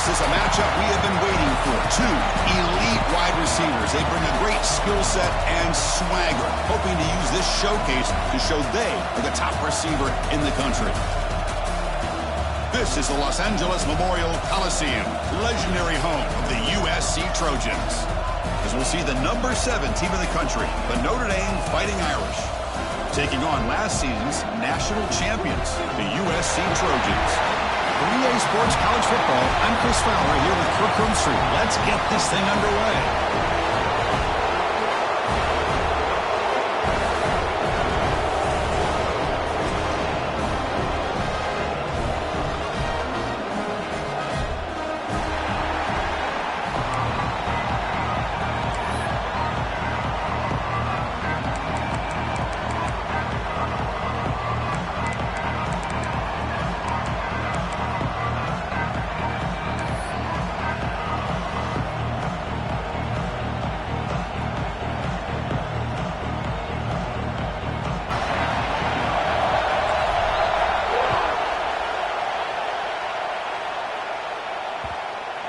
This is a matchup we have been waiting for. Two elite wide receivers. They bring a great skill set and swagger, hoping to use this showcase to show they are the top receiver in the country. This is the Los Angeles Memorial Coliseum, legendary home of the USC Trojans. As we'll see the number 7 team in the country, the Notre Dame Fighting Irish, taking on last season's national champions, the USC Trojans. 3A Sports College Football, I'm Chris Fowler here with Kirk Crumstreet. Let's get this thing underway.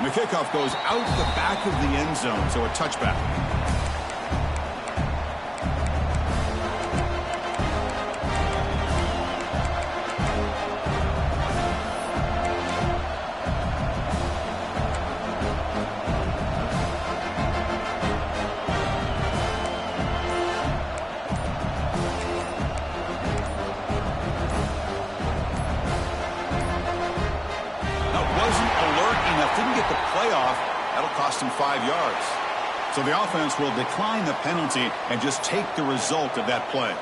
The kickoff goes out the back of the end zone, so a touchback. Didn't get the playoff. That'll cost him 5 yards. So the offense will decline the penalty and just take the result of that play.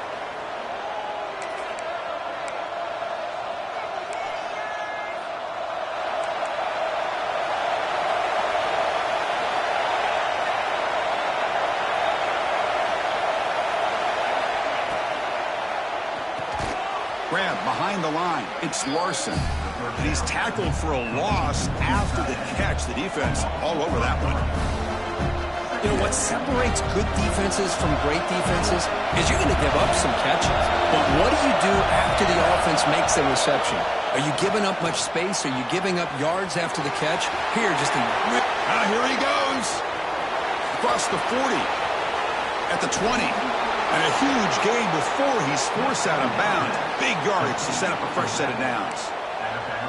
Grab behind the line. It's Larson. And he's tackled for a loss after the catch. The defense all over that one. You know, what separates good defenses from great defenses is you're going to give up some catches. But what do you do after the offense makes the reception? Are you giving up much space? Are you giving up yards after the catch? Here, just a... here he goes. Across the 40. At the 20. And a huge gain before he's forced out of bounds. Big yardage to set up a fresh set of downs.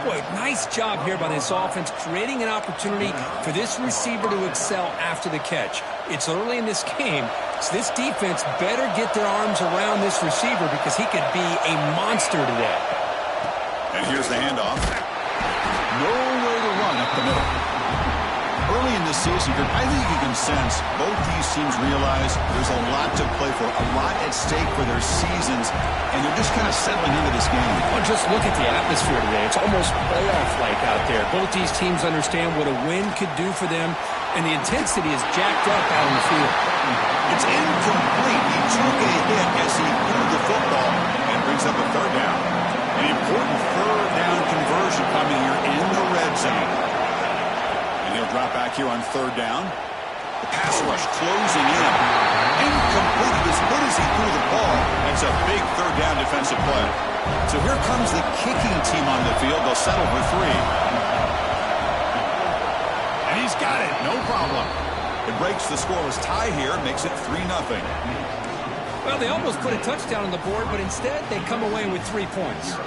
Boy, nice job here by this offense, creating an opportunity for this receiver to excel after the catch. It's early in this game, so this defense better get their arms around this receiver because he could be a monster today. And here's the handoff. Nowhere to run up the middle. Early in this season, I think you can sense both these teams realize there's a lot to play for, a lot at stake for their seasons, and they're just kind of settling into this game. Well, just look at the atmosphere today. It's almost playoff-like out there. Both these teams understand what a win could do for them, and the intensity is jacked up out on the field. It's incomplete. He took a hit as he pulled the football and brings up a third down. An important third down conversion coming here in the red zone. He'll drop back here on third down. The pass rush closing in. Incomplete as good as he threw the ball. That's a big third down defensive play. So here comes the kicking team on the field. They'll settle for 3. And he's got it. No problem. It breaks the scoreless tie here. Makes it 3-0. Well, they almost put a touchdown on the board, but instead they come away with 3 points.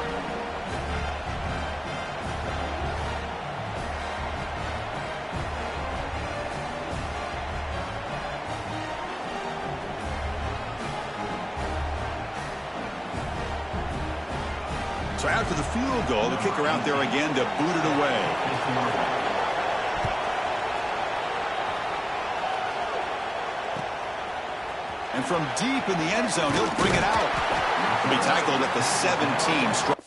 So after the field goal, the kicker out there again to boot it away. And from deep in the end zone, he'll bring it out. He'll be tackled at the 17.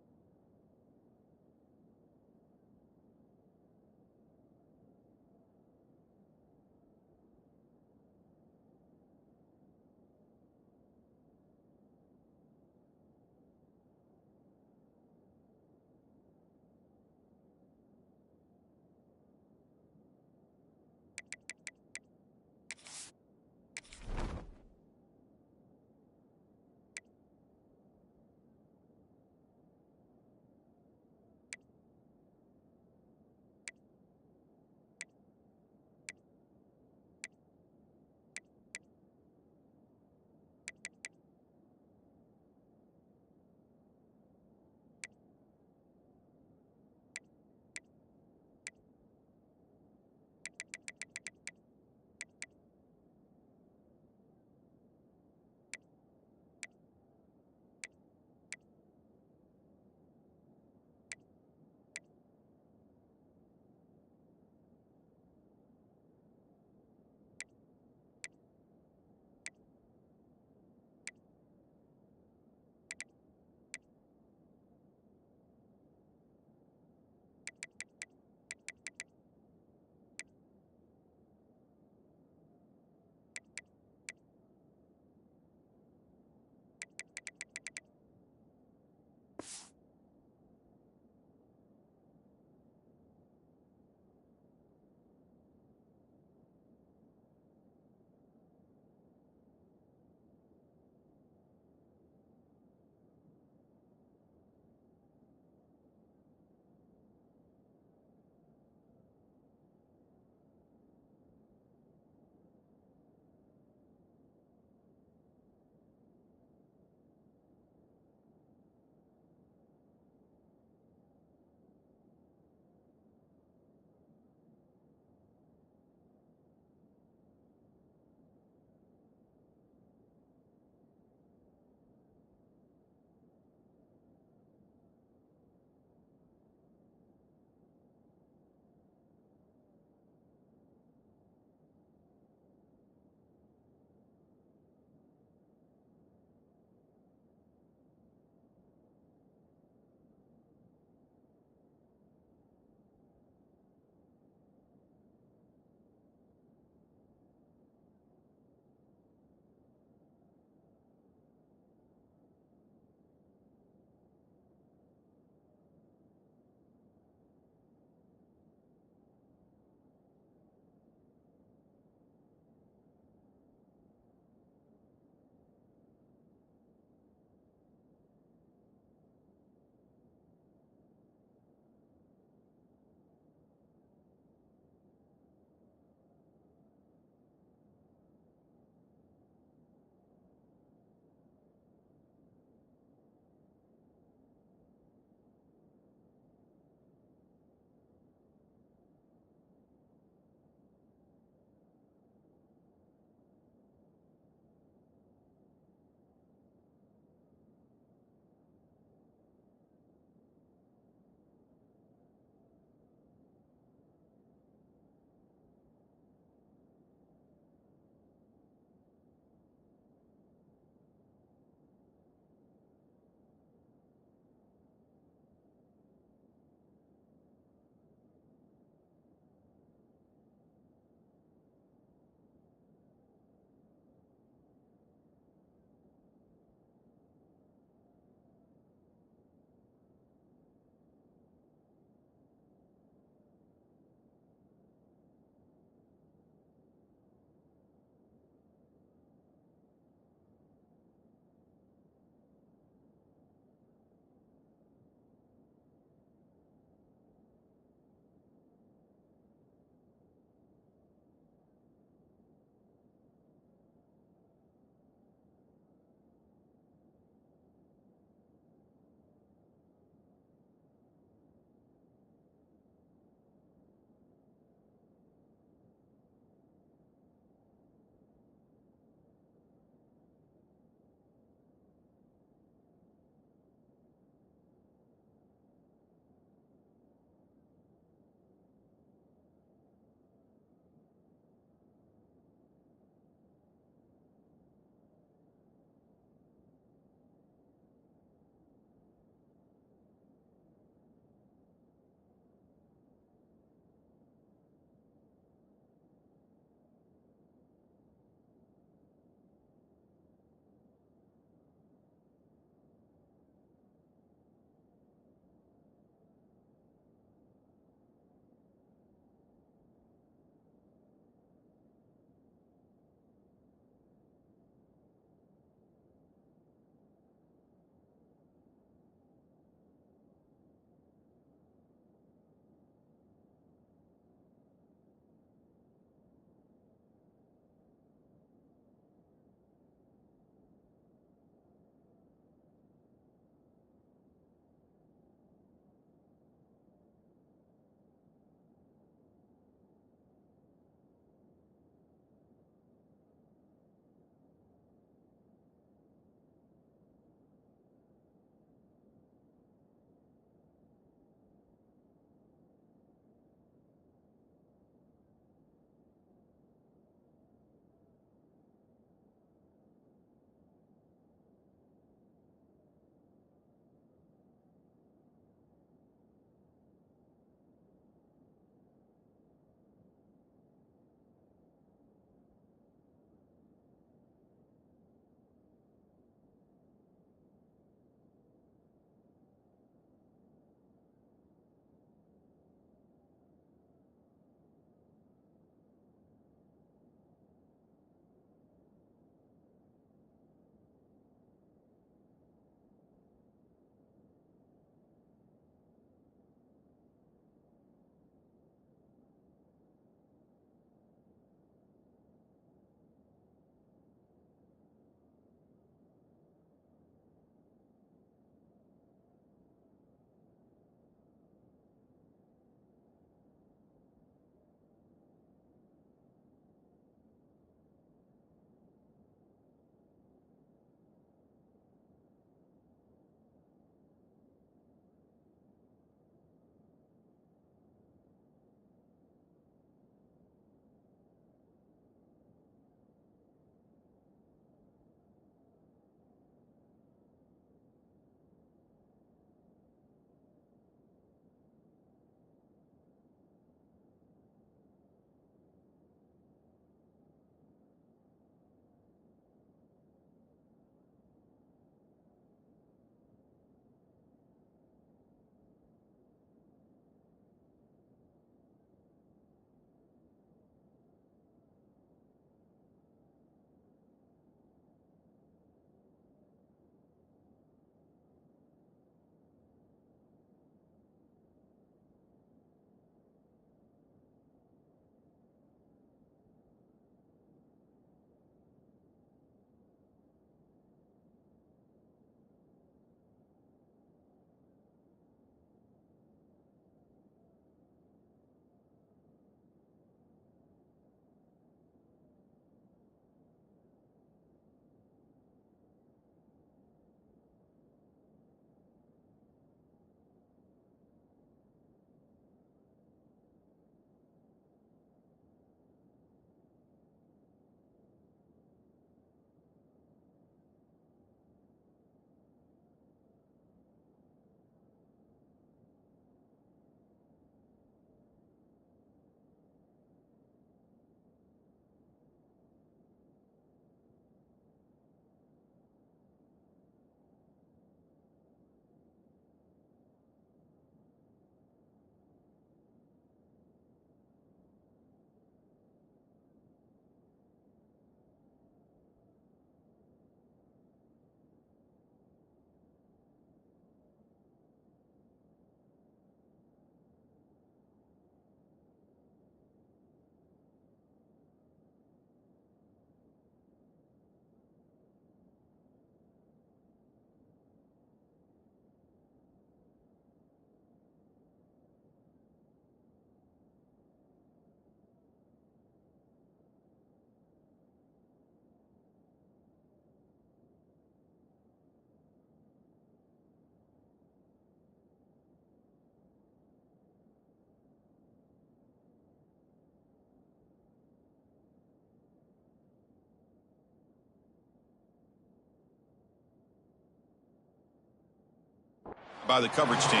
by the coverage team.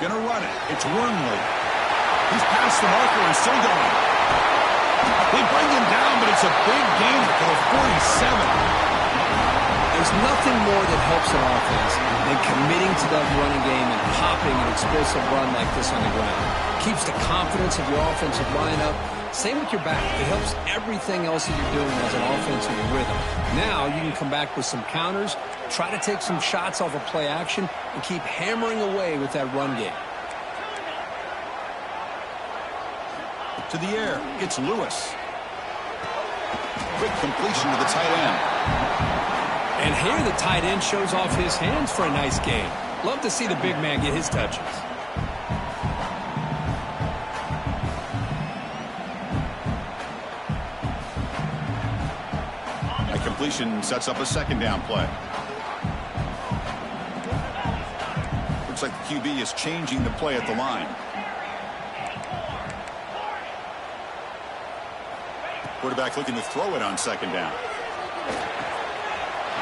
Gonna run it. It's Wormley. He's past the marker and still going. They bring him down, but it's a big gain for the 47. There's nothing more that helps an offense than committing to that running game and popping an explosive run like this on the ground. Keeps the confidence of your offensive lineup. Same with your back. It helps everything else that you're doing as an offense in your rhythm. Now you can come back with some counters, try to take some shots off of play action, and keep hammering away with that run game. To the air, it's Lewis. Quick completion to the tight end. And here the tight end shows off his hands for a nice gain. Love to see the big man get his touches. That completion sets up a second down play. Looks like the QB is changing the play at the line. Quarterback looking to throw it on second down.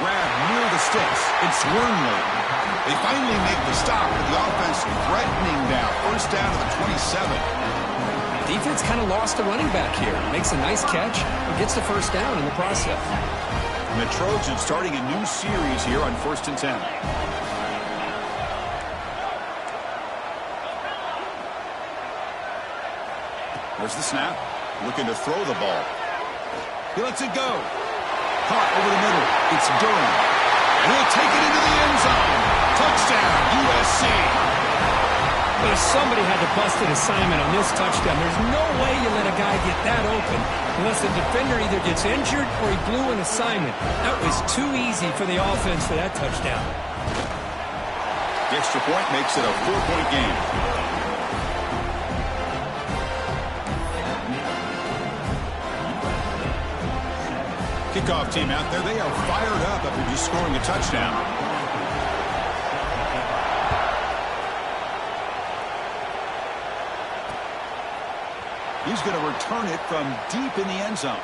Grab near the sticks. It's Wormley. They finally make the stop with the offense threatening now. First down to the 27. Defense kind of lost the running back here. Makes a nice catch and gets the first down in the process. And the Trojans starting a new series here on 1st and 10. There's the snap. Looking to throw the ball. He lets it go. Caught over the middle. It's Durham. And he'll take it into the end zone. Touchdown, USC. If somebody had to bust an assignment on this touchdown, there's no way you let a guy get that open unless the defender either gets injured or he blew an assignment. That was too easy for the offense for that touchdown. The extra point makes it a 4-point game. Kickoff team out there. They are fired up after just scoring a touchdown. He's going to return it from deep in the end zone.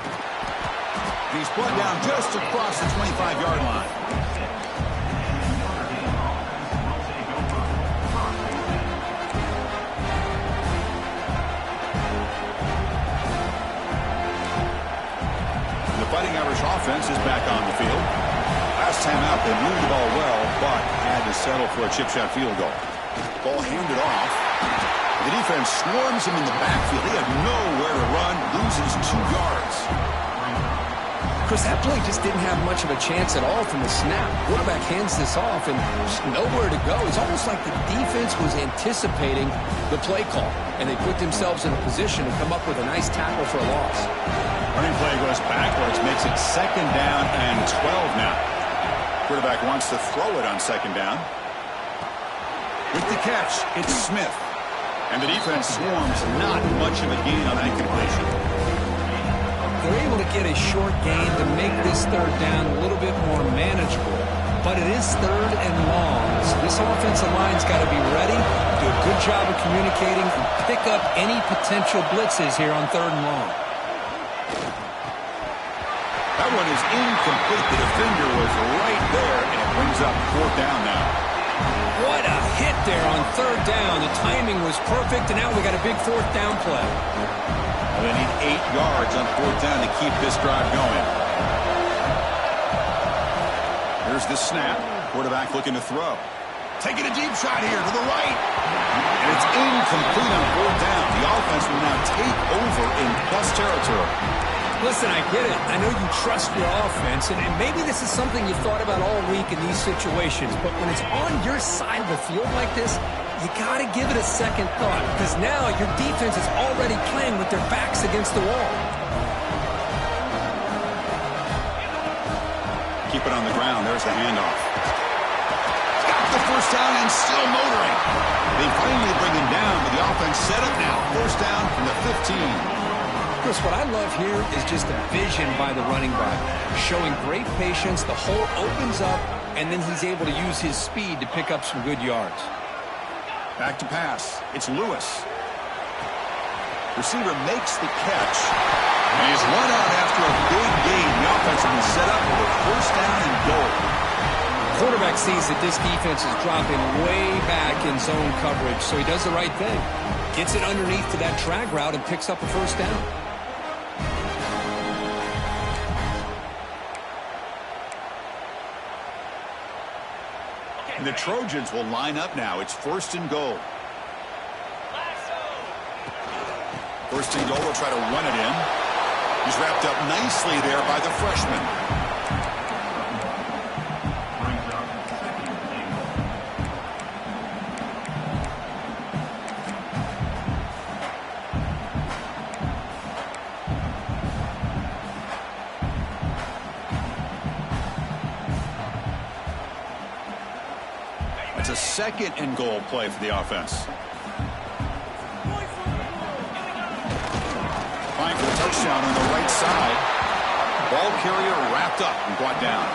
He's brought down just across the 25-yard line. The Fighting Irish offense is back on the field. Last time out, they moved the ball well, but had to settle for a chip shot field goal. Ball handed off. The defense swarms him in the backfield. They have nowhere to run, loses 2 yards. Chris, that play just didn't have much of a chance at all from the snap. Quarterback hands this off and just nowhere to go. It's almost like the defense was anticipating the play call, and they put themselves in a position to come up with a nice tackle for a loss. Running play goes backwards, makes it second down and 12 now. Quarterback wants to throw it on second down. With the catch, it's Smith. And the defense swarms, not much of a gain on that completion. They're able to get a short gain to make this third down a little bit more manageable. But it is third and long, so this offensive line's got to be ready, do a good job of communicating, and pick up any potential blitzes here on third and long. That one is incomplete. The defender was right there, and it brings up fourth down now. What a hit there on third down. The timing was perfect, and now we got a big fourth down play. Well, they need 8 yards on fourth down to keep this drive going. Here's the snap. Quarterback looking to throw. Taking a deep shot here to the right. And it's incomplete on fourth down. The offense will now take over in plus territory. Listen, I get it. I know you trust your offense, and maybe this is something you've thought about all week in these situations, but when it's on your side of the field like this, you got to give it a second thought, because now your defense is already playing with their backs against the wall. Keep it on the ground. There's the handoff. Got the first down and still motoring. They finally bring him down, but the offense set up now. First down from the 15. Chris, what I love here is just the vision by the running back, showing great patience. The hole opens up, and then he's able to use his speed to pick up some good yards. Back to pass. It's Lewis. Receiver makes the catch. And he's run out after a big gain. The offense will be set up for a first down and goal. Quarterback sees that this defense is dropping way back in zone coverage, so he does the right thing. Gets it underneath to that drag route and picks up a first down. And the Trojans will line up now. It's first and goal. First and goal, they'll try to run it in. He's wrapped up nicely there by the freshman. It's a second and goal play for the offense. Trying for the touchdown on the right side. Ball carrier wrapped up and brought down.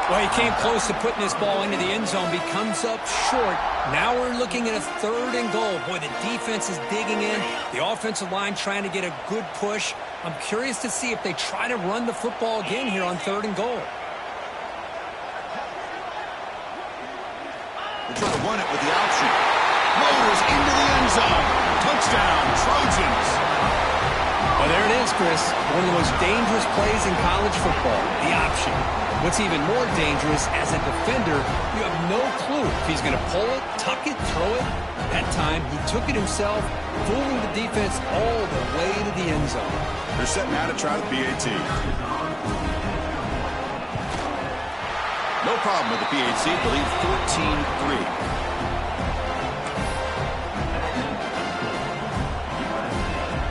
Well, he came close to putting this ball into the end zone, but he comes up short. Now we're looking at a third and goal. Boy, the defense is digging in. The offensive line trying to get a good push. I'm curious to see if they try to run the football again here on third and goal. They're trying to run it with the option. Motors into the end zone. Touchdown, Trojans. Well, there it is, Chris. One of the most dangerous plays in college football, the option. What's even more dangerous, as a defender, you have no clue if he's going to pull it, tuck it, throw it. That time, he took it himself, fooling the defense all the way to the end zone. They're setting out to try the PAT. No problem with the PAT. They lead 14-3.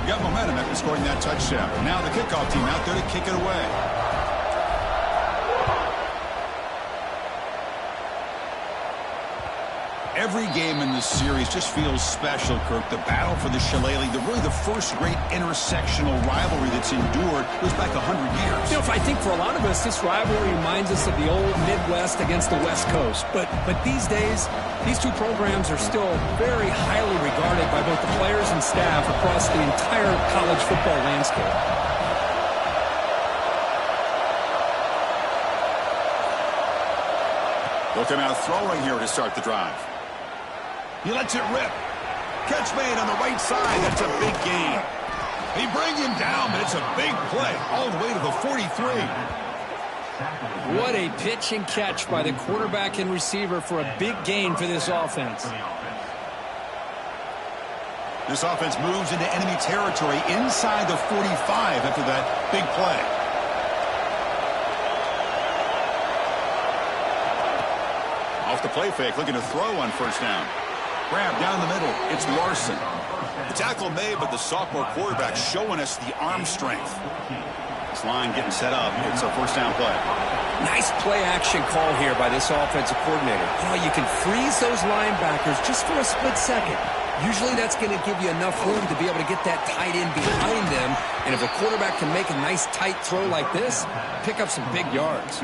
Got momentum after scoring that touchdown. Now the kickoff team out there to kick it away. Every game in this series just feels special, Kirk. The battle for the Shillelagh, really the first great intersectional rivalry that's endured goes back 100 years. You know, I think for a lot of us, this rivalry reminds us of the old Midwest against the West Coast. But these days, these two programs are still very highly regarded by both the players and staff across the entire college football landscape. They'll come out throwing here to start the drive. He lets it rip. Catch made on the right side. That's a big gain. They bring him down, but it's a big play all the way to the 43. What a pitch and catch by the quarterback and receiver for a big gain for this offense. This offense moves into enemy territory inside the 45 after that big play. Off the play fake, looking to throw on first down. Grab down the middle. It's Larson. The tackle made, but the sophomore quarterback showing us the arm strength. This line getting set up. It's a first down play. Nice play action call here by this offensive coordinator. You know, you can freeze those linebackers just for a split second. Usually that's going to give you enough room to be able to get that tight end behind them. And if a quarterback can make a nice tight throw like this, pick up some big yards.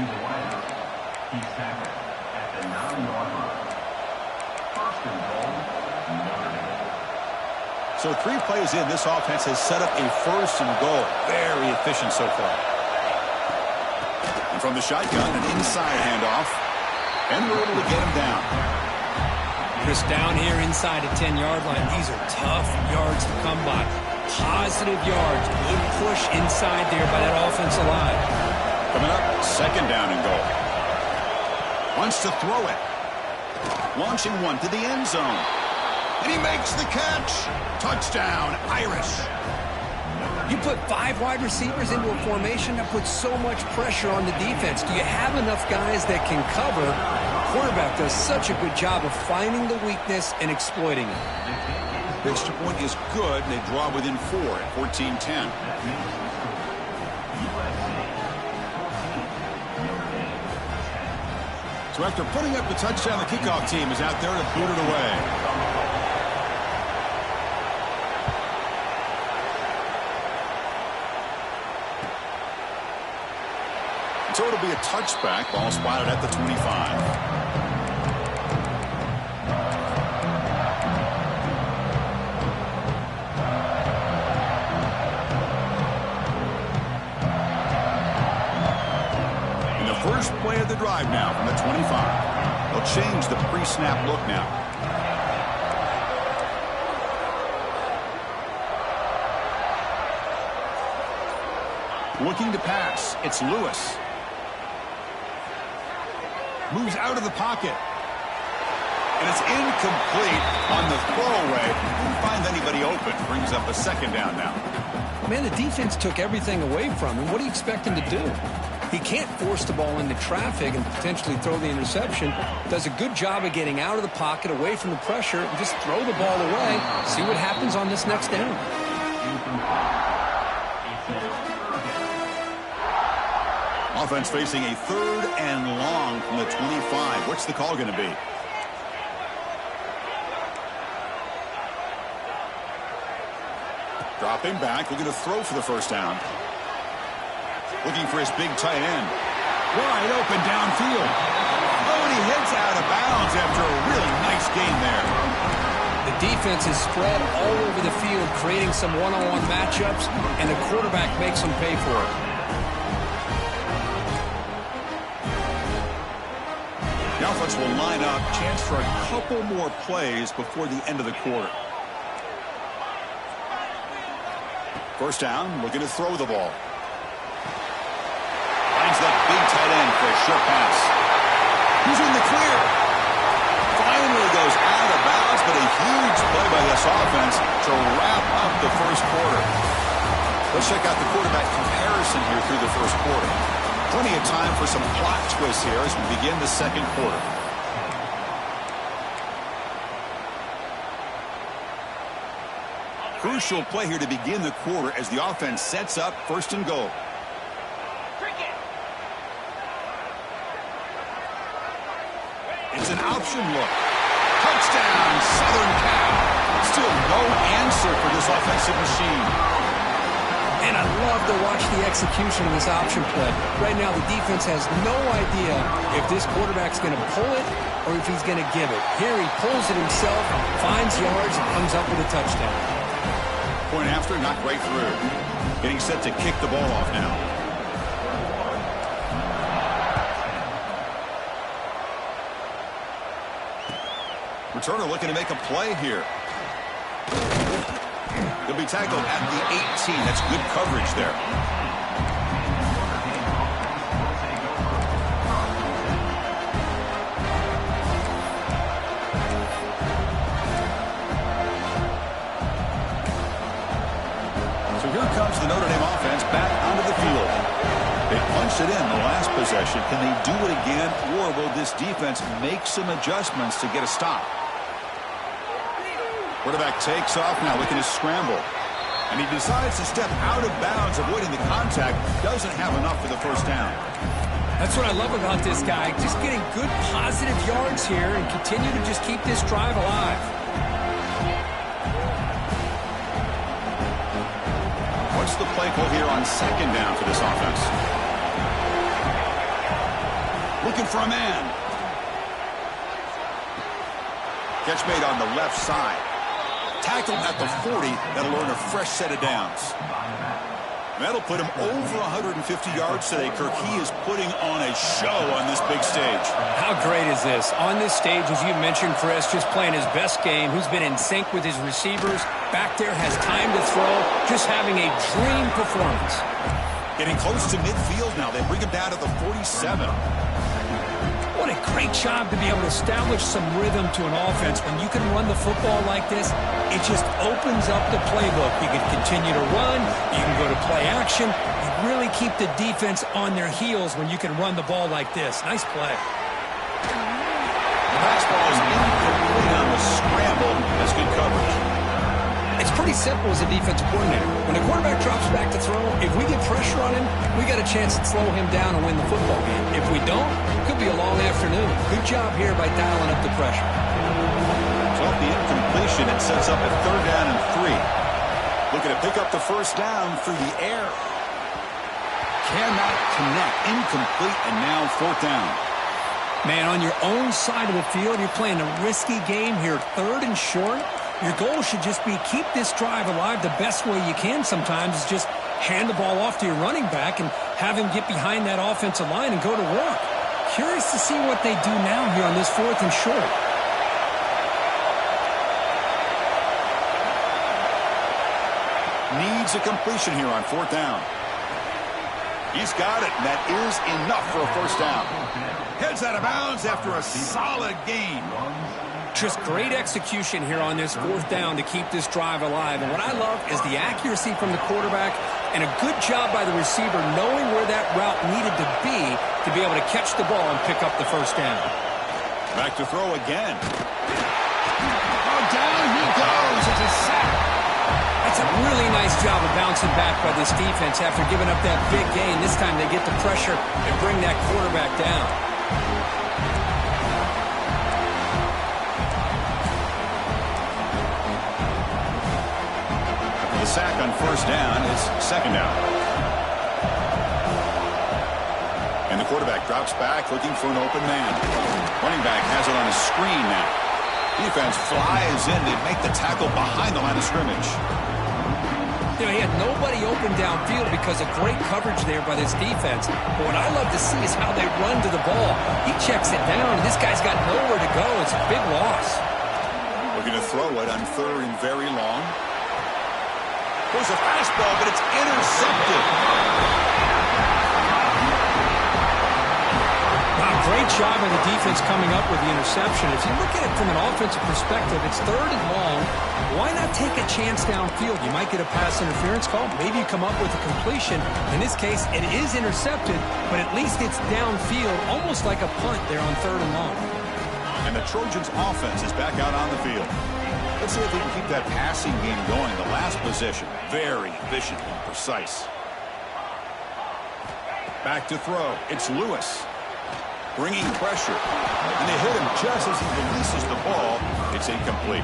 So 3 plays in, this offense has set up a first and goal. Very efficient so far. And from the shotgun, an inside handoff. And we're able to get him down. Chris, down here inside the 10-yard line, these are tough yards to come by. Positive yards. Good push inside there by that offensive line. Coming up, second down and goal. Wants to throw it. Launching one to the end zone. And he makes the catch. Touchdown, Irish. You put 5 wide receivers into a formation that puts so much pressure on the defense. Do you have enough guys that can cover? Quarterback does such a good job of finding the weakness and exploiting it. The extra point is good. They draw within 4 at 14-10. So after putting up the touchdown, the kickoff team is out there to boot it away. So it'll be a touchback. Ball spotted at the 25. First play of the drive now from the 25. They'll change the pre-snap look now. Looking to pass. It's Lewis. Moves out of the pocket. And it's incomplete on the throwaway. Didn't find anybody open. Brings up a second down now. Man, the defense took everything away from him. What do you expect him to do? He can't force the ball into traffic and potentially throw the interception. Does a good job of getting out of the pocket, away from the pressure, and just throw the ball away. See what happens on this next down. Offense facing a 3rd and long from the 25. What's the call going to be? Dropping back, looking to throw for the first down. Looking for his big tight end. Wide open downfield. Oh, and he heads out of bounds after a really nice game there. The defense is spread all over the field, creating some one-on-one matchups, and the quarterback makes them pay for it. The offense will line up. Chance for a couple more plays before the end of the quarter. First down, looking to throw the ball. Finds that big tight end for a short pass. He's in the clear. Finally goes out of bounds, but a huge play by this offense to wrap up the first quarter. Let's check out the quarterback comparison here through the first quarter. Plenty of time for some plot twists here as we begin the second quarter. Crucial play here to begin the quarter as the offense sets up 1st and goal. It's an option look. Touchdown, Southern Cal. Still no answer for this offensive machine. And I love to watch the execution of this option play. Right now, the defense has no idea if this quarterback's going to pull it or if he's going to give it. Here he pulls it himself, finds yards, and comes up with a touchdown. Point after, not right through. Getting set to kick the ball off now. Returner looking to make a play here. He'll be tackled at the 18. That's good coverage there. So here comes the Notre Dame offense back onto the field. They punched it in the last possession. Can they do it again, or will this defense make some adjustments to get a stop? Quarterback takes off now, looking to scramble. And he decides to step out of bounds, avoiding the contact. Doesn't have enough for the first down. That's what I love about this guy. Just getting good positive yards here and continue to just keep this drive alive. What's the play call here on 2nd down for this offense? Looking for a man. Catch made on the left side. Tackled at the 40. That'll earn a fresh set of downs. That'll put him over 150 yards today, Kirk. He is putting on a show on this big stage. How great is this? On this stage, as you mentioned, Chris, just playing his best game. Who's been in sync with his receivers. Back there, has time to throw. Just having a dream performance. Getting close to midfield now. They bring him down to the 47. What a great job to be able to establish some rhythm to an offense. When you can run the football like this, it just opens up the playbook. You can continue to run. You can go to play action. You really keep the defense on their heels when you can run the ball like this. Nice play. The pass ball is incomplete on the scramble. That's good coverage. It's pretty simple as a defensive coordinator. When the quarterback drops back to throw, if we get pressure on him, we got a chance to slow him down and win the football game. If we don't, it could be a long afternoon. Good job here by dialing up the pressure. So off the incompletion, it sets up a 3rd down and 3. Looking to pick up the first down through the air. cannot connect. Incomplete, and now fourth down. Man, on your own side of the field, you're playing a risky game here. Third and short. Your goal should just be keep this drive alive the best way you can sometimes is just hand the ball off to your running back and have him get behind that offensive line and go to work. Curious to see what they do now here on this fourth and short. Needs a completion here on fourth down. He's got it, and that is enough for a first down. Heads out of bounds after a solid gain. Just great execution here on this fourth down to keep this drive alive. And what I love is the accuracy from the quarterback and a good job by the receiver knowing where that route needed to be able to catch the ball and pick up the first down. Back to throw again. Oh, down he goes. It's a sack. That's a really nice job of bouncing back by this defense after giving up that big gain. This time they get the pressure and bring that quarterback down. The sack on first down is second down. And the quarterback drops back looking for an open man. Running back has it on a screen now. Defense flies in to make the tackle behind the line of scrimmage. You know, he had nobody open downfield because of great coverage there by this defense. But what I love to see is how they run to the ball. He checks it down, and this guy's got nowhere to go. It's a big loss. Looking to throw it on third and very long. There's a fastball, but it's intercepted. Wow, great job of the defense coming up with the interception. If you look at it from an offensive perspective, it's third and long. Why not take a chance downfield? You might get a pass interference call. Maybe you come up with a completion. In this case, it is intercepted, but at least it's downfield, almost like a punt there on third and long. And the Trojans' offense is back out on the field. Let's see if they can keep that passing game going. The last possession, very efficient and precise. Back to throw. It's Lewis. Bringing pressure. And they hit him just as he releases the ball. It's incomplete.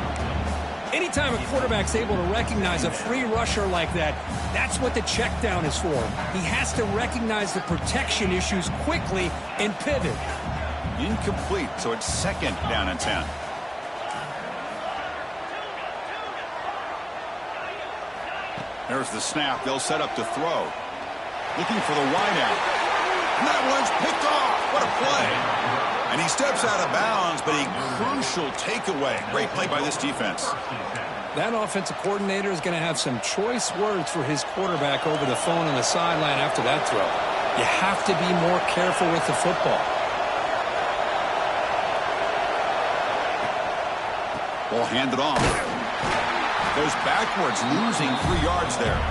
Anytime a quarterback's able to recognize a free rusher like that, that's what the check down is for. He has to recognize the protection issues quickly and pivot. Incomplete, so it's second down and 10. There's the snap. They'll set up to throw. Looking for the wideout. And that one's picked off. What a play. And he steps out of bounds, but a crucial takeaway. Great play by this defense. That offensive coordinator is going to have some choice words for his quarterback over the phone on the sideline after that throw. You have to be more careful with the football. Ball handed off. Goes backwards, losing 3 yards there.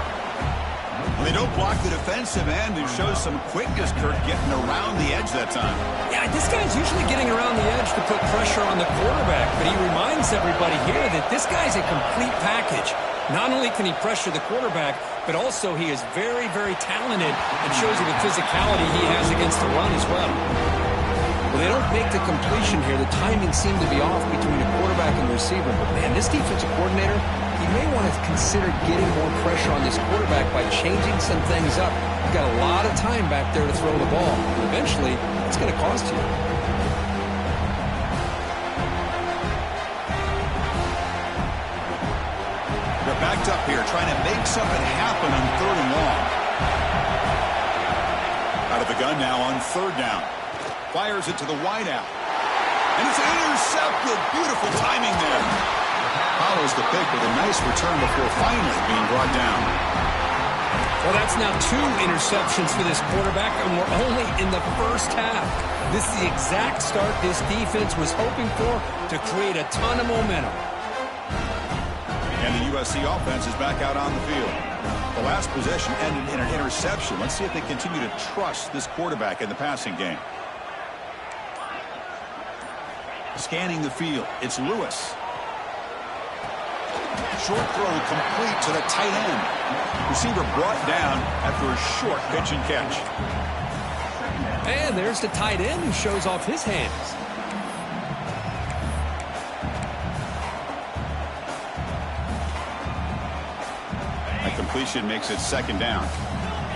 They don't block the defensive end and shows some quickness, Kirk, getting around the edge that time. Yeah, this guy's usually getting around the edge to put pressure on the quarterback, but he reminds everybody here that this guy's a complete package. Not only can he pressure the quarterback, but also he is very, very talented and shows you the physicality he has against the run as well. Well, they don't make the completion here. The timing seemed to be off between the quarterback and the receiver. But, man, this defensive coordinator, he may want to consider getting more pressure on this quarterback by changing some things up. You've got a lot of time back there to throw the ball. And eventually, it's going to cost you. They're backed up here, trying to make something happen on third and long. Out of the gun now on third down. Fires it to the wideout. And it's intercepted. Beautiful timing there. Follows the pick with a nice return before finally being brought down. Well, that's now 2 interceptions for this quarterback, and we're only in the first half. This is the exact start this defense was hoping for to create a ton of momentum. And the USC offense is back out on the field. The last possession ended in an interception. Let's see if they continue to trust this quarterback in the passing game. Scanning the field, it's Lewis. Short throw complete to the tight end. Receiver brought down after a short pitch and catch. And there's the tight end who shows off his hands. That completion makes it second down.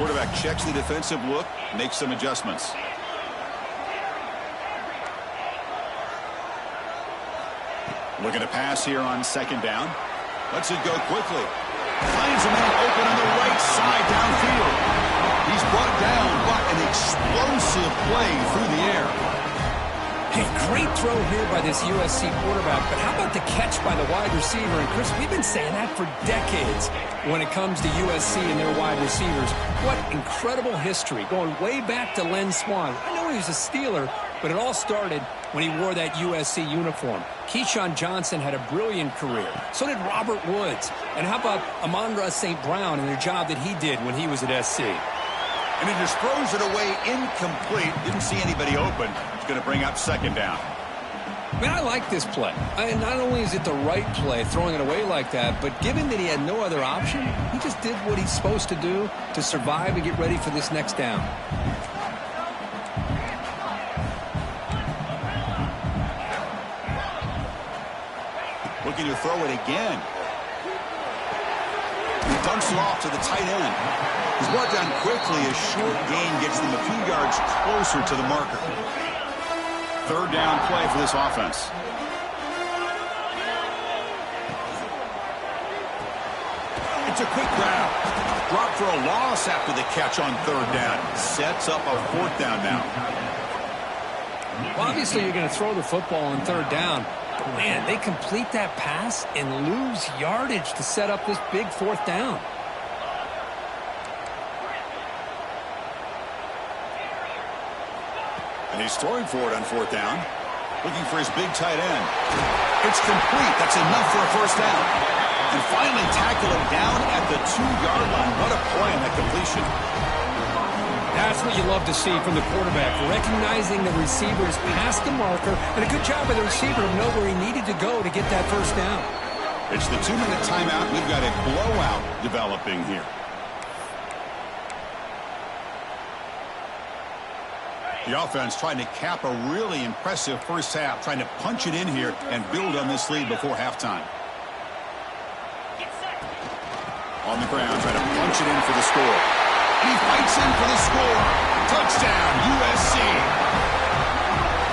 Quarterback checks the defensive look, makes some adjustments. Looking to pass here on second down. Lets it go quickly. Finds a man open on the right side downfield. He's brought down, but an explosive play through the air. Hey, great throw here by this USC quarterback, but how about the catch by the wide receiver? And Chris, we've been saying that for decades when it comes to USC and their wide receivers. What incredible history, going way back to Len Swan. I know he was a Steeler, but it all started when he wore that USC uniform. Keyshawn Johnson had a brilliant career. So did Robert Woods. And how about Amon-Ra St. Brown and the job that he did when he was at SC? And he just throws it away incomplete. Didn't see anybody open. He's going to bring up second down. Man, I like this play. Not only is it the right play, throwing it away like that, but given that he had no other option, he just did what he's supposed to do to survive and get ready for this next down. Looking to throw it again. He dumps it off to the tight end. He's brought down quickly. A short gain gets them a few yards closer to the marker. Third down play for this offense. It's a quick grab. Drop for a loss after the catch on third down. Sets up a fourth down now. Well, obviously, you're going to throw the football on third down. But, man, they complete that pass and lose yardage to set up this big fourth down. And he's throwing for it on fourth down. Looking for his big tight end. It's complete. That's enough for a first down. And finally tackle him down at the 2-yard line. What a play on that completion. That's what you love to see from the quarterback, recognizing the receiver's past the marker, and a good job by the receiver to know where he needed to go to get that first down. It's the 2-minute timeout. We've got a blowout developing here. The offense trying to cap a really impressive first half, trying to punch it in here and build on this lead before halftime. On the ground, trying to punch it in for the score. And he fights in for the score. Touchdown, USC.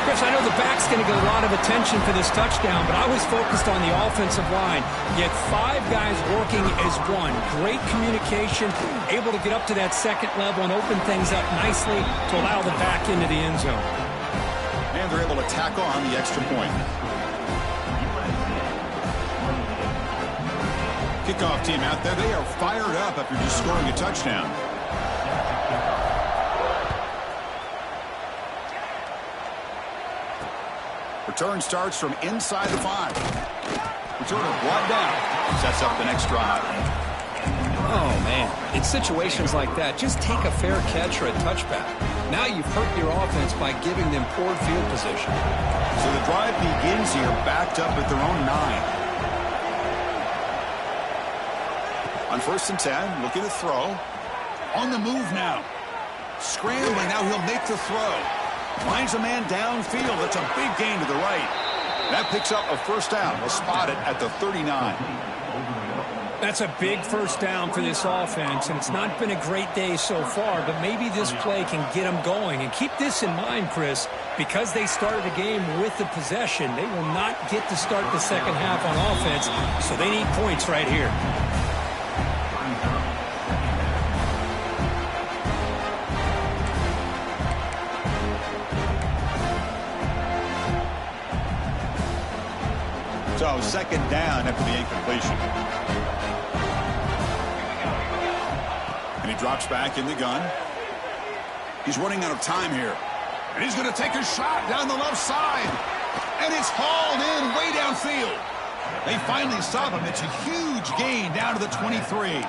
Chris, I know the back's going to get a lot of attention for this touchdown, but I was focused on the offensive line. Yet 5 guys working as one. Great communication, able to get up to that second level and open things up nicely to allow the back into the end zone. And they're able to tackle on the extra point. Kickoff team out there. They are fired up after just scoring a touchdown. Return starts from inside the 5. Returner brought down. Sets up the next drive. Oh, man. In situations like that, just take a fair catch or a touchback. Now you've hurt your offense by giving them poor field position. So the drive begins here backed up at their own 9. On 1st and 10, looking to throw. On the move now. Scrambling, now he'll make the throw. Finds a man downfield. That's a big gain to the right. That picks up a first down. We'll spot it at the 39. That's a big first down for this offense, and it's not been a great day so far, but maybe this play can get them going. And keep this in mind, Chris, because they started the game with the possession, they will not get to start the second half on offense, so they need points right here. So second down after the incompletion. And he drops back in the gun. He's running out of time here. And he's going to take a shot down the left side. And it's hauled in way downfield. They finally stop him. It's a huge gain down to the 23.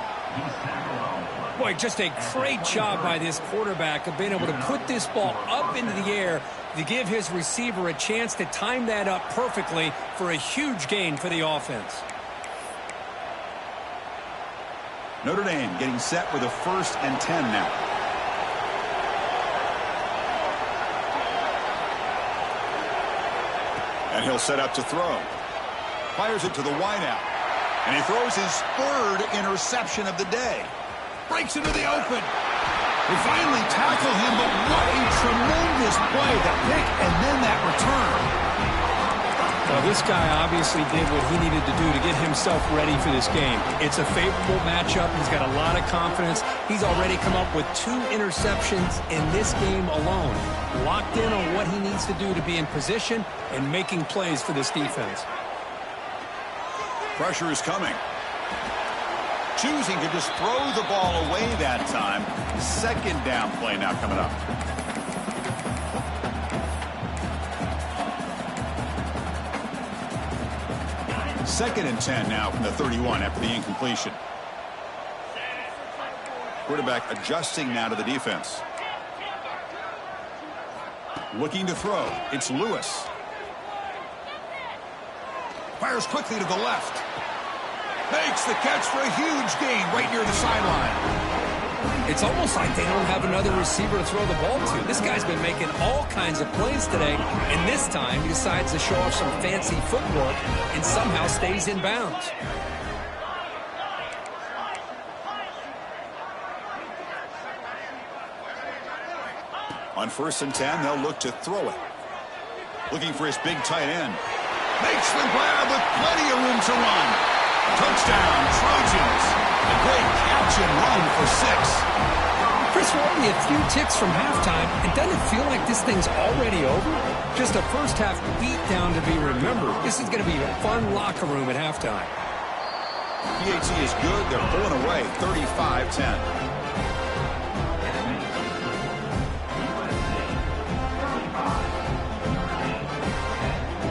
Boy, just a great job by this quarterback of being able to put this ball up into the air to give his receiver a chance to time that up perfectly for a huge gain for the offense. Notre Dame getting set with a 1st and 10 now. And he'll set up to throw. Fires it to the wideout. And he throws his 3rd interception of the day. Breaks into the open. They finally tackle him, but what a tremendous play. The pick and then that return. Well, this guy obviously did what he needed to do to get himself ready for this game. It's a favorable matchup. He's got a lot of confidence. He's already come up with 2 interceptions in this game alone. Locked in on what he needs to do to be in position and making plays for this defense. Pressure is coming. Choosing to just throw the ball away that time. Second down play now coming up. Second and 10 now from the 31 after the incompletion. Quarterback adjusting now to the defense. Looking to throw. It's Lewis. Fires quickly to the left. Makes the catch for a huge gain right near the sideline. It's almost like they don't have another receiver to throw the ball to. This guy's been making all kinds of plays today, and this time he decides to show off some fancy footwork and somehow stays in bounds. On 1st and 10, they'll look to throw it. Looking for his big tight end. Makes the grab with plenty of room to run. Touchdown, Trojans. A great catch and run for 6. Chris, we're only a few ticks from halftime, and doesn't it feel like this thing's already over? Just a first-half beatdown to be remembered. This is going to be a fun locker room at halftime. PAT is good. They're pulling away 35-10.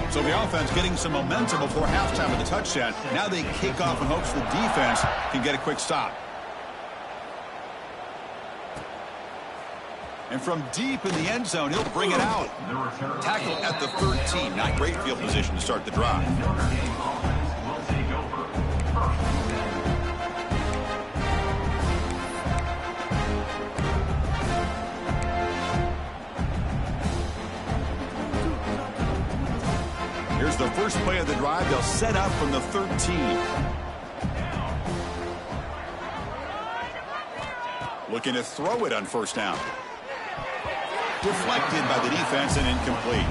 So the offense getting some momentum before halftime with the touchdown. Now they kick off in hopes the defense can get a quick stop. And from deep in the end zone, he'll bring it out. Tackle at the 13. Not great field position to start the drive. Here's the first play of the drive. They'll set up from the 13. Looking to throw it on 1st down. Deflected by the defense and incomplete.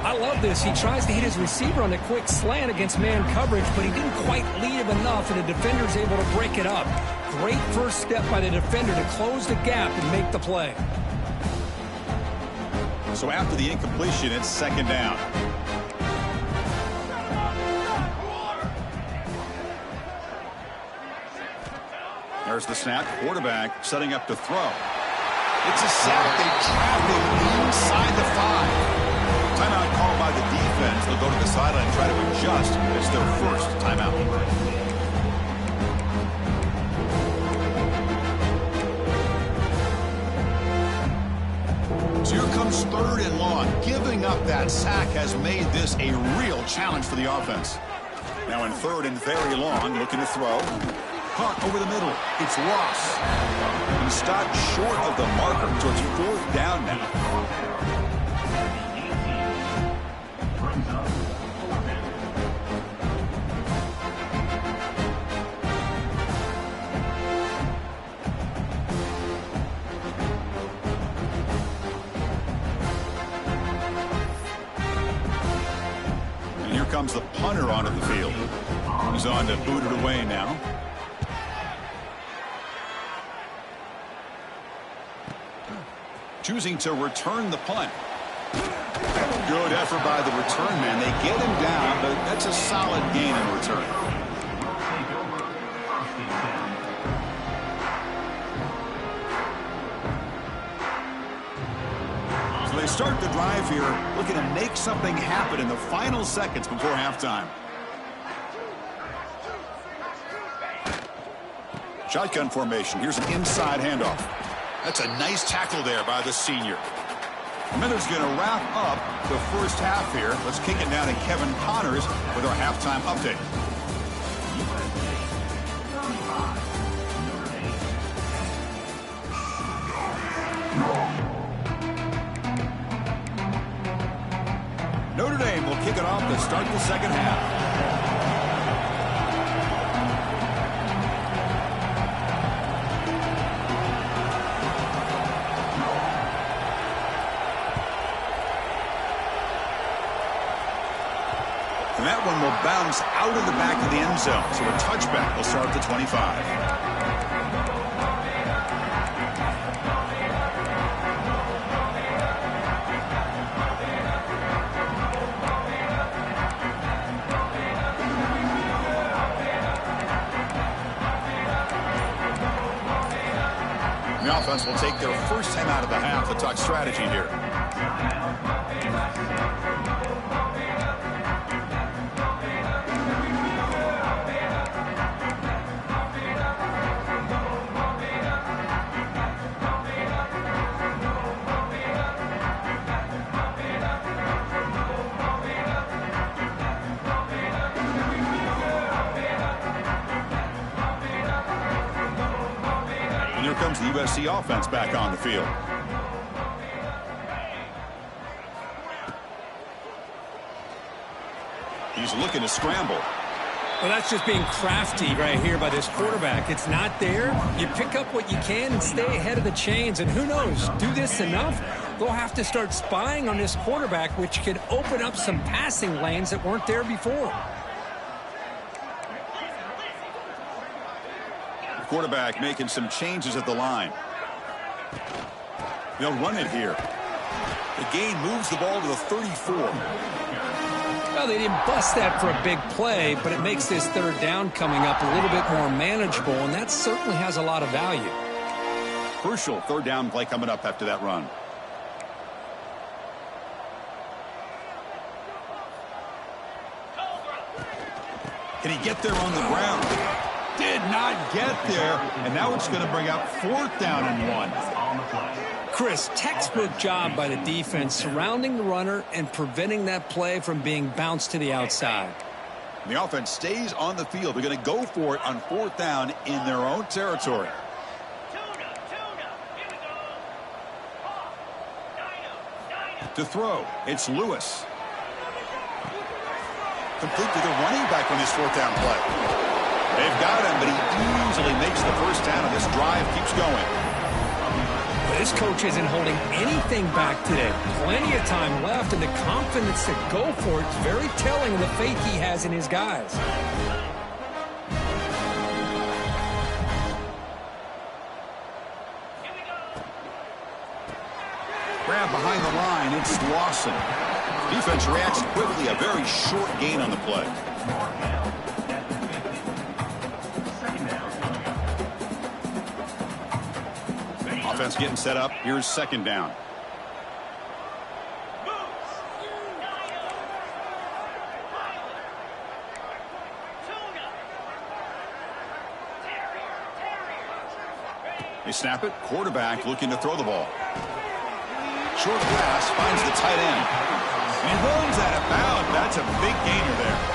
I love this. He tries to hit his receiver on a quick slant against man coverage, but he didn't quite lead him enough, and the defender's able to break it up. Great first step by the defender to close the gap and make the play. So after the incompletion, it's 2nd down. There's the snap. Quarterback setting up to throw. It's a sack. They trap him inside the 5. Timeout called by the defense. They'll go to the sideline and try to adjust. It's their first timeout. So here comes 3rd and long. Giving up that sack has made this a real challenge for the offense. Now in 3rd and very long, looking to throw. Caught over the middle. It's Ross. He stopped short of the marker, so it's 4th down now. And here comes the punter onto the field. He's on to boot it away now. Choosing to return the punt. Good effort by the return man. They get him down, but that's a solid gain in return. So they start the drive here, looking to make something happen in the final seconds before halftime. Shotgun formation. Here's an inside handoff. That's a nice tackle there by the senior. Miller's going to wrap up the first half here. Let's kick it down to Kevin Connors with our halftime update. Notre Dame will kick it off to start the second half. comes out of the back of the end zone. So a touchback will start at the 25. The offense will take their first time out of the half to talk strategy here. And here comes the USC offense back on the field. He's looking to scramble. Well, that's just being crafty right here by this quarterback. It's not there. You pick up what you can and stay ahead of the chains. And who knows, do this enough, they'll have to start spying on this quarterback, which could open up some passing lanes that weren't there before. The quarterback making some changes at the line. They'll run it here. The gain moves the ball to the 34. Well, they didn't bust that for a big play, but it makes this third down coming up a little bit more manageable, and that certainly has a lot of value. Crucial third down play coming up after that run. Can he get there on the ground? Did not get there, and now it's going to bring up 4th down and 1. Chris, textbook job by the defense surrounding the runner and preventing that play from being bounced to the outside. The offense stays on the field. They're going to go for it on 4th down in their own territory. To throw, it's Lewis. Complete to the running back on this 4th down play. They've got him, but he easily makes the first down, and this drive keeps going. This coach isn't holding anything back today. Plenty of time left, and the confidence to go for it is very telling of the faith he has in his guys. Grab behind the line, it's Lawson. Defense reacts quickly, a very short gain on the play. Offense getting set up. Here's 2nd down. They snap it. Quarterback looking to throw the ball. Short pass finds the tight end. And he runs out of bounds. That's a big gainer there.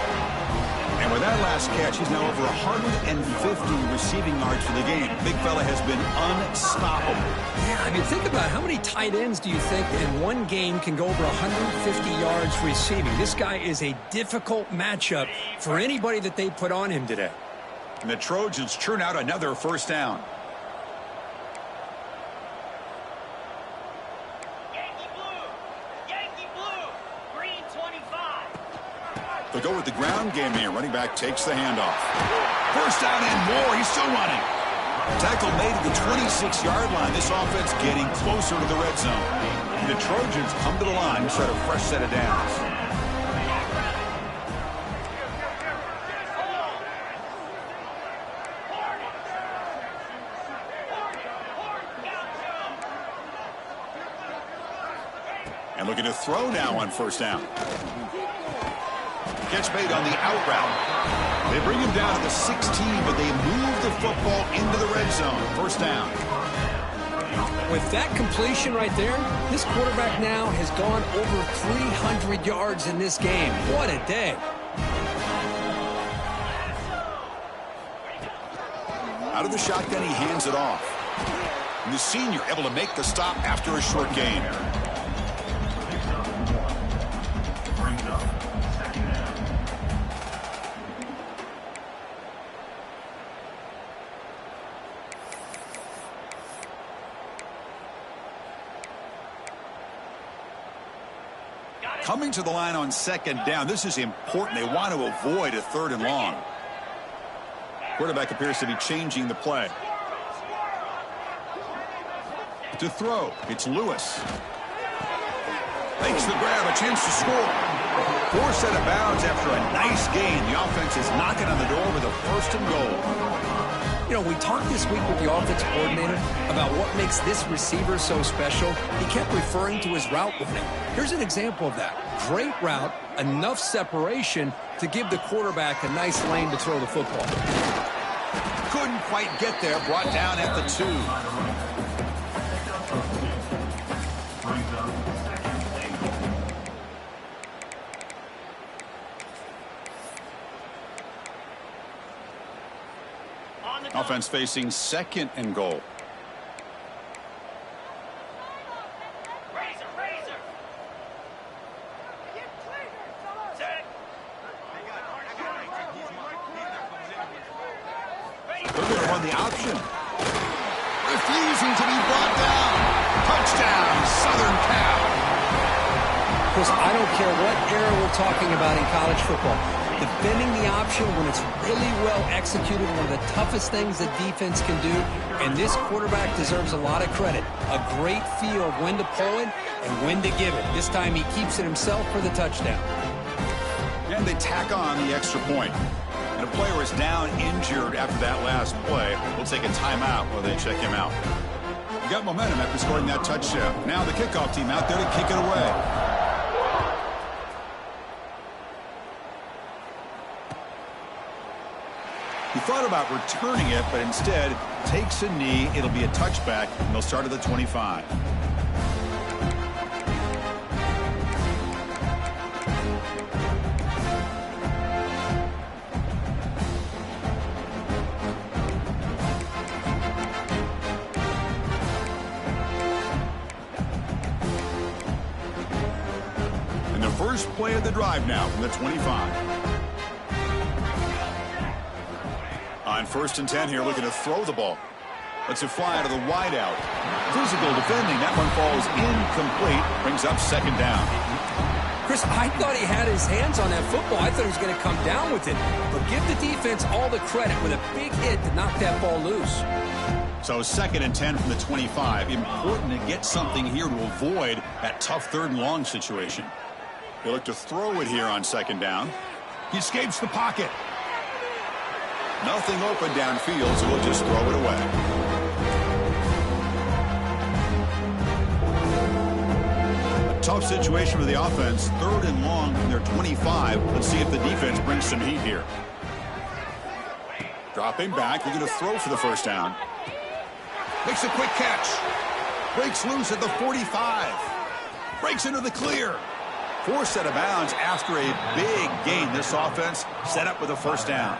And with that last catch, he's now over 150 receiving yards for the game. Big fella has been unstoppable. Yeah, I mean, think about how many tight ends do you think in one game can go over 150 yards receiving? This guy is a difficult matchup for anybody that they put on him today. And the Trojans churn out another 1st down. They'll go with the ground game here. Running back takes the handoff. 1st down and more. He's still running. Tackle made at the 26-yard line. This offense getting closer to the red zone. And the Trojans come to the line to start a fresh set of downs. And looking to throw now on 1st down. Catch made on the out route. They bring him down to the 16, but they move the football into the red zone. 1st down. With that completion right there, this quarterback now has gone over 300 yards in this game. What a day. Out of the shotgun, he hands it off. And the senior able to make the stop after a short gain. Coming to the line on second down. This is important. They want to avoid a 3rd and long. Quarterback appears to be changing the play. To throw, it's Lewis. Makes the grab, a chance to score. 4 set of bounds after a nice gain. The offense is knocking on the door with a 1st and goal. You know, we talked this week with the offensive coordinator about what makes this receiver so special. He kept referring to his route running. Here's an example of that. Great route, enough separation to give the quarterback a nice lane to throw the football. Couldn't quite get there, brought down at the 2. Offense facing 2nd and goal. They're going to run the option. Refusing to be brought down. Touchdown, Southern Cal. Chris, I don't care what era we're talking about in college football. Defending the option when it's really well executed, one of the toughest things that defense can do, and this quarterback deserves a lot of credit. A great feel of when to pull it and when to give it. This time he keeps it himself for the touchdown. And they tack on the extra point. And a player is down injured after that last play. We'll take a timeout while they check him out. You got momentum after scoring that touchdown. Now the kickoff team out there to kick it away. He thought about returning it, but instead takes a knee. It'll be a touchback, and they'll start at the 25. And the first play of the drive now from the 25. On 1st and 10 here, looking to throw the ball. Lets it fly out of the wideout. Physical defending. That one falls incomplete. Brings up 2nd down. Chris, I thought he had his hands on that football. I thought he was going to come down with it. But give the defense all the credit with a big hit to knock that ball loose. So 2nd and 10 from the 25. Important to get something here to avoid that tough 3rd and long situation. They look to throw it here on 2nd down. He escapes the pocket. Nothing open downfield, so we'll just throw it away. A tough situation for the offense. 3rd and long from their 25. Let's see if the defense brings some heat here. Dropping back, looking to throw for the 1st down. Makes a quick catch. Breaks loose at the 45. Breaks into the clear. 4 set of bounds after a big gain. This offense set up with a 1st down.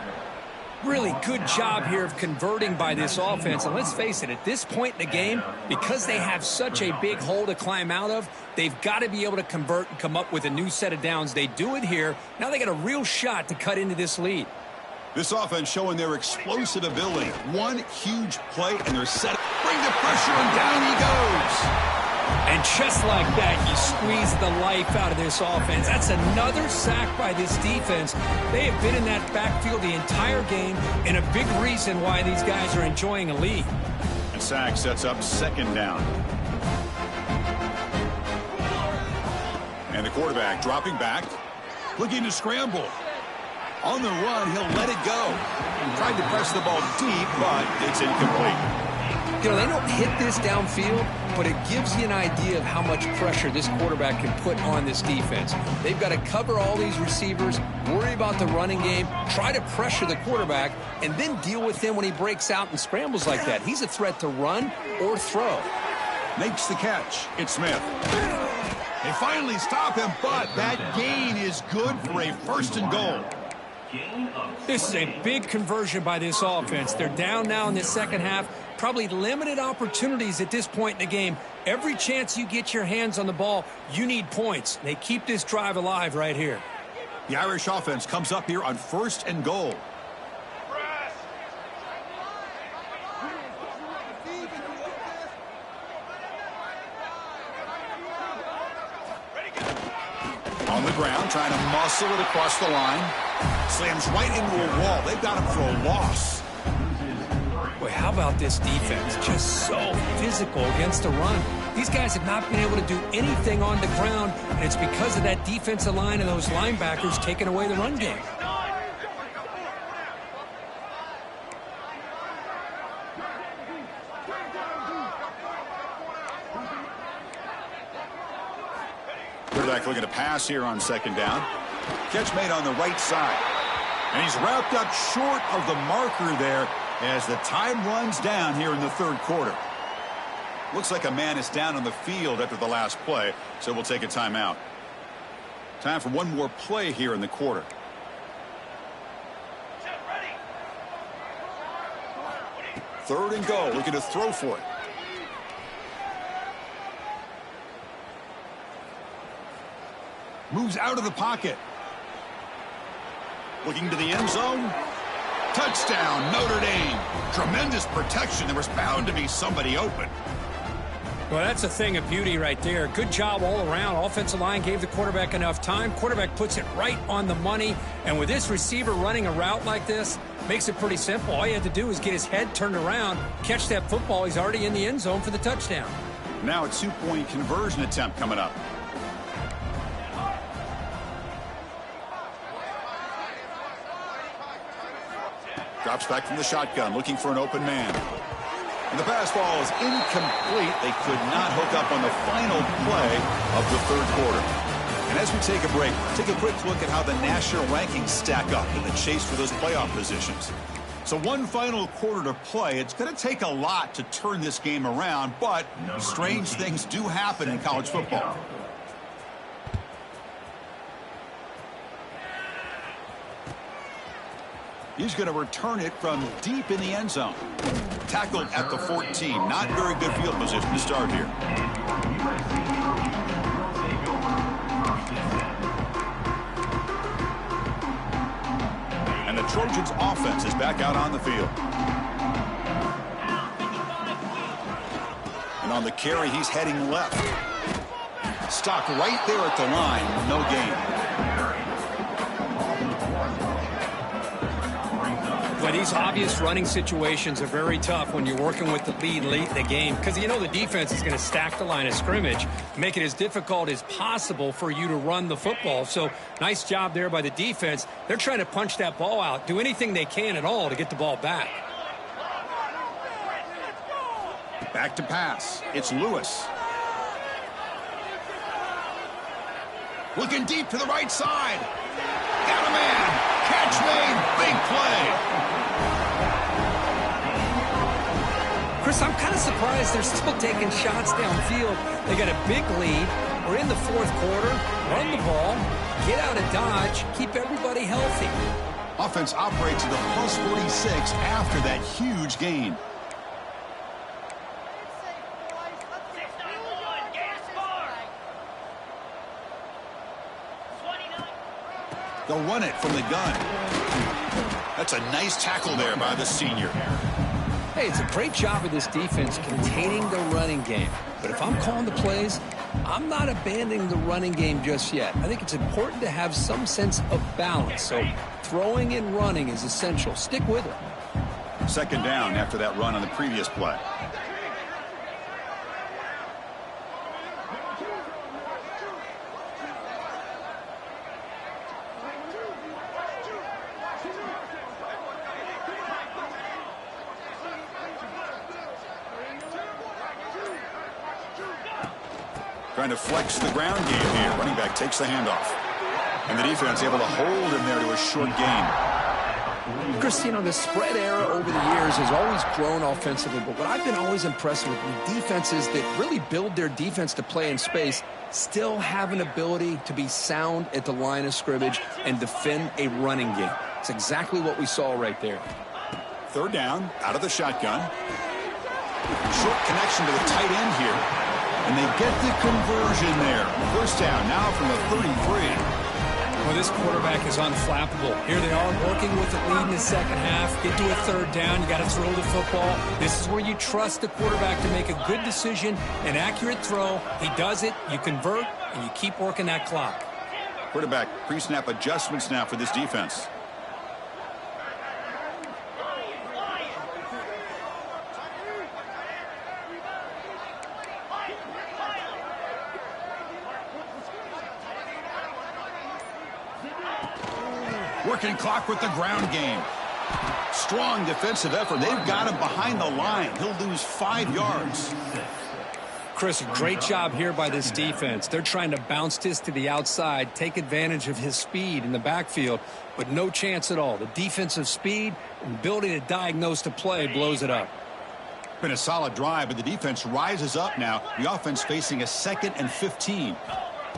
Really good job here of converting by this offense. And let's face it, at this point in the game, because they have such a big hole to climb out of, they've got to be able to convert and come up with a new set of downs. They do it here. Now they got a real shot to cut into this lead. This offense showing their explosive ability. One huge play, and they're set. Bring the pressure, and down he goes. And just like that, you squeeze the life out of this offense. That's another sack by this defense. They have been in that backfield the entire game, and a big reason why these guys are enjoying a lead. And sack sets up 2nd down. And the quarterback dropping back, looking to scramble. On the run, he'll let it go. Tried to press the ball deep, but it's incomplete. You know, they don't hit this downfield, but it gives you an idea of how much pressure this quarterback can put on this defense. They've got to cover all these receivers, worry about the running game, try to pressure the quarterback, and then deal with him when he breaks out and scrambles like that. He's a threat to run or throw. Makes the catch. It's Smith. They finally stop him, but that gain is good for a 1st and goal. This is a big conversion by this offense. They're down now in the 2nd half. Probably limited opportunities at this point in the game. Every chance you get your hands on the ball, you need points. They keep this drive alive right here. The Irish offense comes up here on 1st and goal. ground, trying to muscle it across the line. Slams right into a wall. They've got him for a loss. Boy, how about this defense? Just so physical against the run. These guys have not been able to do anything on the ground, and it's because of that defensive line and those linebackers taking away the run game. Quarterback looking to pass here on second down. Catch made on the right side. And he's wrapped up short of the marker there as the time runs down here in the third quarter. Looks like a man is down on the field after the last play, so we'll take a timeout. Time for one more play here in the quarter. Third and goal, looking to throw for it. Moves out of the pocket. Looking to the end zone. Touchdown, Notre Dame. Tremendous protection. There was bound to be somebody open. Well, that's a thing of beauty right there. Good job all around. Offensive line gave the quarterback enough time. Quarterback puts it right on the money. And with this receiver running a route like this, makes it pretty simple. All you have to do is get his head turned around, catch that football. He's already in the end zone for the touchdown. Now a two-point conversion attempt coming up. Drops back from the shotgun, looking for an open man. And the pass ball is incomplete. They could not hook up on the final play of the third quarter. And as we take a break, take a quick look at how the national rankings stack up in the chase for those playoff positions. So one final quarter to play. It's going to take a lot to turn this game around, but strange things do happen in college football. He's going to return it from deep in the end zone. Tackled at the 14. Not very good field position to start here. And the Trojans' offense is back out on the field. And on the carry, he's heading left. Stopped right there at the line. No gain. But these obvious running situations are very tough when you're working with the lead late in the game, because you know the defense is going to stack the line of scrimmage, make it as difficult as possible for you to run the football. So nice job there by the defense. They're trying to punch that ball out, do anything they can at all to get the ball back. Back to pass. It's Lewis. Looking deep to the right side. Got a man. Catch made. Big play. Chris, I'm kind of surprised they're still taking shots downfield. They got a big lead. We're in the fourth quarter. Run the ball. Get out of Dodge. Keep everybody healthy. Offense operates at the plus 46 after that huge gain. They'll run it from the gun. That's a nice tackle there by the senior. Hey, it's a great job of this defense containing the running game. But if I'm calling the plays, I'm not abandoning the running game just yet. I think it's important to have some sense of balance. So throwing and running is essential. Stick with it. Second down after that run on the previous play. Trying to flex the ground game here. Running back takes the handoff. And the defense able to hold him there to a short gain. Chris, you know, the spread era over the years has always grown offensively, but what I've been always impressed with defenses that really build their defense to play in space still have an ability to be sound at the line of scrimmage and defend a running game. It's exactly what we saw right there. Third down, out of the shotgun. Short connection to the tight end here. And they get the conversion there. First down now from the 33. Well, this quarterback is unflappable. Here they are working with the lead in the second half. Get to a third down. You got to throw the football. This is where you trust the quarterback to make a good decision, an accurate throw. He does it, you convert, and you keep working that clock. Quarterback pre-snap adjustments now for this defense. Working clock with the ground game. Strong defensive effort. They've got him behind the line. He'll lose 5 yards. Chris, a great job here by this defense. They're trying to bounce this to the outside, take advantage of his speed in the backfield, but no chance at all. The defensive speed and ability to diagnose the play blows it up. Been a solid drive, but the defense rises up now. The offense facing a 2nd and 15.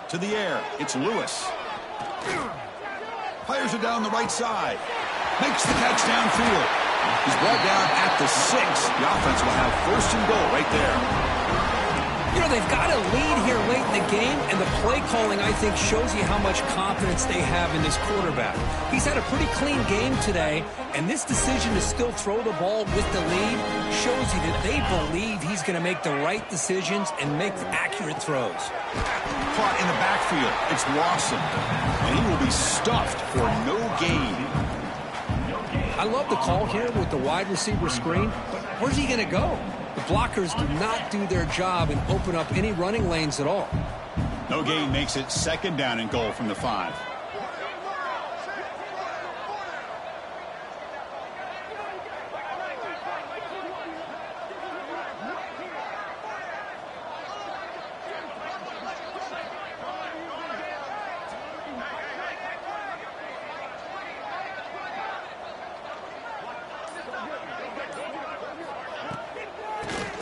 To the air, it's Lewis. Fires it down the right side. Makes the catch downfield. He's brought down at the 6. The offense will have 1st and goal right there. You know, they've got a lead here late in the game, and the play calling, I think, shows you how much confidence they have in this quarterback. He's had a pretty clean game today, and this decision to still throw the ball with the lead shows you that they believe he's going to make the right decisions and make accurate throws. Caught in the backfield. It's Lawson, and he will be stuffed for no gain. I love the call here with the wide receiver screen, but where's he going to go? The blockers do not do their job and open up any running lanes at all. No gain makes it 2nd down and goal from the 5.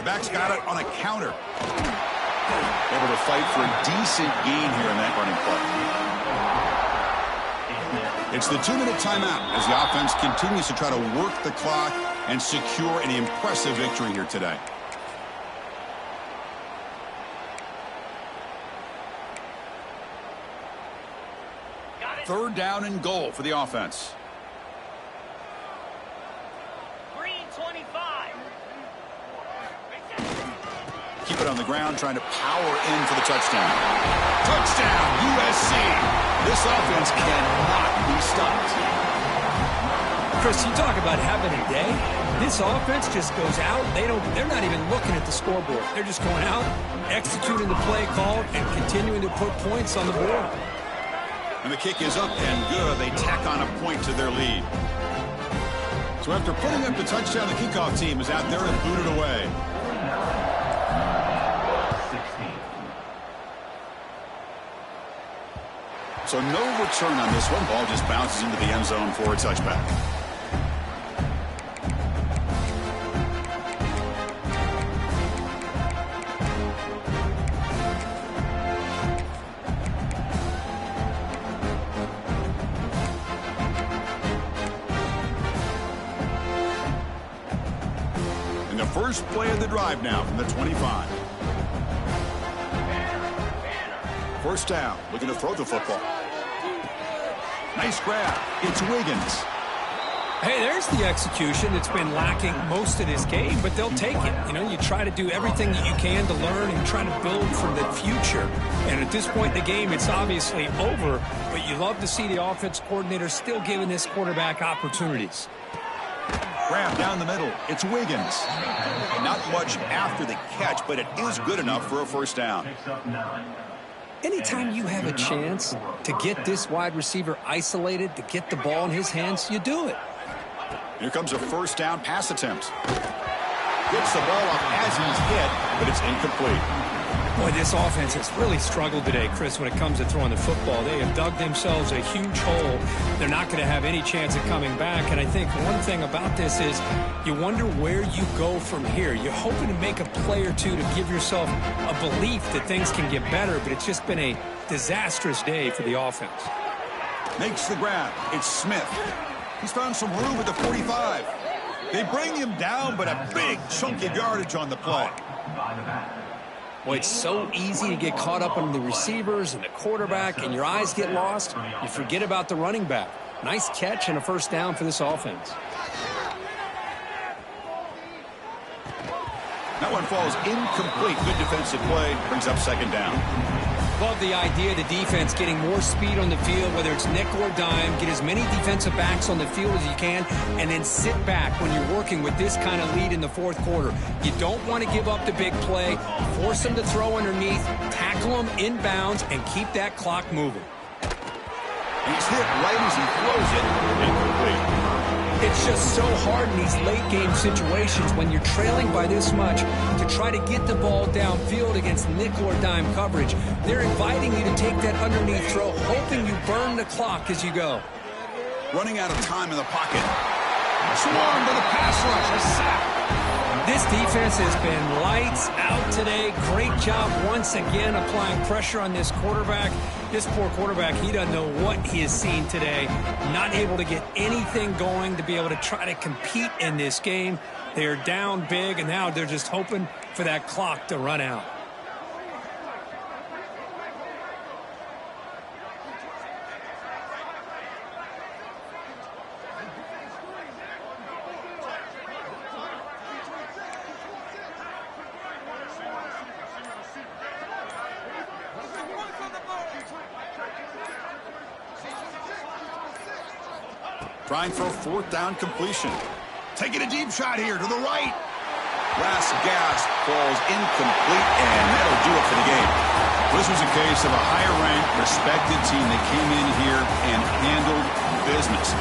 Back's got it on a counter. Able to fight for a decent gain here in that running play. It's the 2-minute timeout as the offense continues to try to work the clock and secure an impressive victory here today. Third down and goal for the offense. Keep it on the ground, trying to power in for the touchdown. Touchdown, USC. This offense cannot be stopped. Chris, you talk about having a day. This offense just goes out. They're not even looking at the scoreboard. They're just going out, executing the play called, and continuing to put points on the board. And the kick is up and good. They tack on a point to their lead. So after putting up the touchdown, the kickoff team is out there and booted away. So no return on this one. Ball just bounces into the end zone for a touchback. And the first play of the drive now from the 25. First down, looking to throw the football. Nice grab. It's Wiggins. Hey, there's the execution that's been lacking most of this game, but they'll take it. You know, you try to do everything that you can to learn and try to build for the future. And at this point in the game, it's obviously over, but you love to see the offense coordinator still giving this quarterback opportunities. Grab down the middle. It's Wiggins. Not much after the catch, but it is good enough for a first down. Anytime you have a chance to get this wide receiver isolated, to get the ball in his hands, you do it. Here comes a first down pass attempt. Gets the ball off as he's hit, but it's incomplete. Boy, this offense has really struggled today, Chris, when it comes to throwing the football. They have dug themselves a huge hole. They're not going to have any chance of coming back. And I think one thing about this is you wonder where you go from here. You're hoping to make a play or two to give yourself a belief that things can get better, but it's just been a disastrous day for the offense. Makes the grab. It's Smith. He's found some room at the 45. They bring him down, but a big chunk of yardage on the play. Boy, it's so easy to get caught up on the receivers and the quarterback, and your eyes get lost. You forget about the running back. Nice catch and a first down for this offense. That one falls incomplete. Good defensive play. Brings up second down. Love the idea of the defense getting more speed on the field, whether it's nickel or dime. Get as many defensive backs on the field as you can, and then sit back when you're working with this kind of lead in the fourth quarter. You don't want to give up the big play. Force them to throw underneath, tackle them inbounds, and keep that clock moving. He's hit right as he throws it. Incomplete. It's just so hard in these late-game situations when you're trailing by this much to try to get the ball downfield against nickel or dime coverage. They're inviting you to take that underneath throw, hoping you burn the clock as you go. Running out of time in the pocket. Swarm to the pass rush. A sack. This defense has been lights out today. Great job once again applying pressure on this quarterback. This poor quarterback, he doesn't know what he has seen today. Not able to get anything going to be able to try to compete in this game. They're down big, and now they're just hoping for that clock to run out. Trying for a fourth down completion. Taking a deep shot here to the right. Last gasp falls incomplete, and that'll do it for the game. This was a case of a higher-ranked, respected team that came in here and handled business.